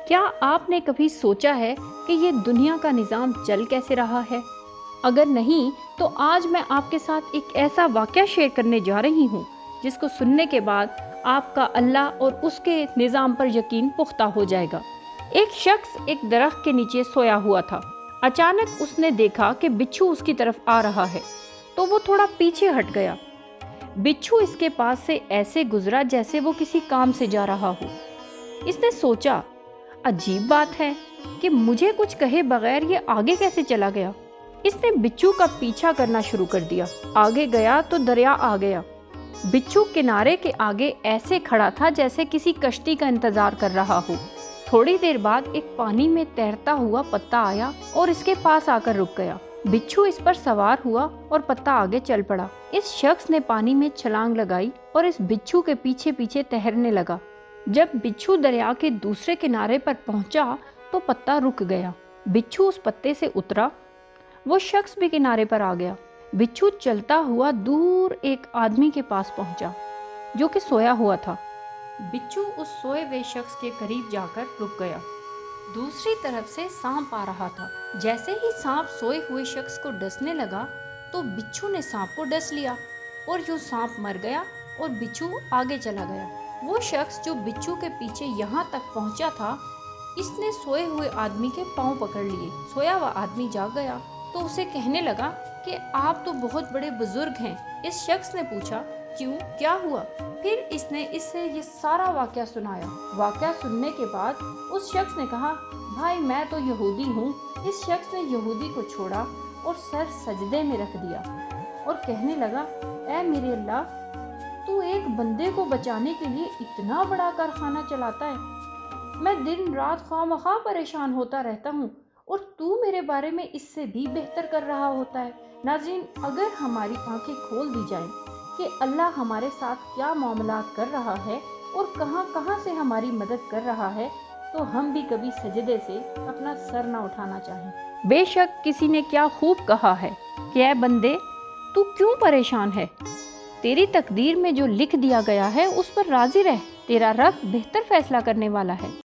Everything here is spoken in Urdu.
کیا آپ نے کبھی سوچا ہے کہ یہ دنیا کا نظام چل کیسے رہا ہے؟ اگر نہیں تو آج میں آپ کے ساتھ ایک ایسا واقعہ شیئر کرنے جا رہی ہوں جس کو سننے کے بعد آپ کا اللہ اور اس کے نظام پر یقین پختہ ہو جائے گا۔ ایک شخص ایک درخت کے نیچے سویا ہوا تھا۔ اچانک اس نے دیکھا کہ بچھو اس کی طرف آ رہا ہے تو وہ تھوڑا پیچھے ہٹ گیا۔ بچھو اس کے پاس سے ایسے گزرا جیسے وہ کسی کام سے جا رہا ہو۔ اس نے سوچا، عجیب بات ہے کہ مجھے کچھ کہے بغیر یہ آگے کیسے چلا گیا۔ اس نے بچھو کا پیچھا کرنا شروع کر دیا۔ آگے گیا تو دریا آ گیا۔ بچھو کنارے کے آگے ایسے کھڑا تھا جیسے کسی کشتی کا انتظار کر رہا ہو۔ تھوڑی دیر بعد ایک پانی میں تیرتا ہوا پتا آیا اور اس کے پاس آ کر رک گیا۔ بچھو اس پر سوار ہوا اور پتا آگے چل پڑا۔ اس شخص نے پانی میں چھلانگ لگائی اور اس بچھو کے پیچھے پیچھے تیرنے لگا۔ جب بچھو دریا کے دوسرے کنارے پر پہنچا تو پتا رک گیا۔ بچھو اس پتے سے اترا۔ وہ شخص بھی کنارے پر آ گیا۔ بچھو چلتا ہوا دور ایک آدمی کے پاس پہنچا جو کہ سویا ہوا تھا۔ بچھو اس سوئے ہوئے شخص کے قریب جا کر رک گیا۔ دوسری طرف سے سانپ آ رہا تھا۔ جیسے ہی سانپ سوئے ہوئے شخص کو ڈسنے لگا تو بچھو نے سانپ کو ڈس لیا اور یوں سانپ مر گیا اور بچھو آگے چلا گیا۔ وہ شخص جو بچھو کے پیچھے یہاں تک پہنچا تھا، اس نے سوئے ہوئے آدمی کے پاؤں پکڑ لیے۔ سویا ہوا آدمی جاگ گیا تو اسے کہنے لگا کہ آپ تو بہت بڑے بزرگ ہیں۔ اس شخص نے پوچھا، کیوں، کیا ہوا؟ پھر اس نے اس سے یہ سارا واقعہ سنایا۔ واقعہ سننے کے بعد اس شخص نے کہا، بھائی میں تو یہودی ہوں۔ اس شخص نے یہودی کو چھوڑا اور سر سجدے میں رکھ دیا اور کہنے لگا، اے میرے اللہ، تو ایک بندے کو بچانے کے لیے اتنا بڑا کارخانہ چلاتا ہے۔ میں دن رات خواہ مخواہ پریشان ہوتا رہتا ہوں اور تو میرے بارے میں اس سے بھی بہتر کر رہا ہوتا ہے۔ ناظرین، اگر ہماری آنکھیں کھول دی جائیں کہ اللہ ہمارے ساتھ کیا معاملات کر رہا ہے اور کہاں کہاں سے ہماری مدد کر رہا ہے، تو ہم بھی کبھی سجدے سے اپنا سر نہ اٹھانا چاہیں۔ بے شک کسی نے کیا خوب کہا ہے کہ اے بندے، تو کیوں پریشان ہے؟ تیری تقدیر میں جو لکھ دیا گیا ہے اس پر راضی رہ، تیرا رب بہتر فیصلہ کرنے والا ہے۔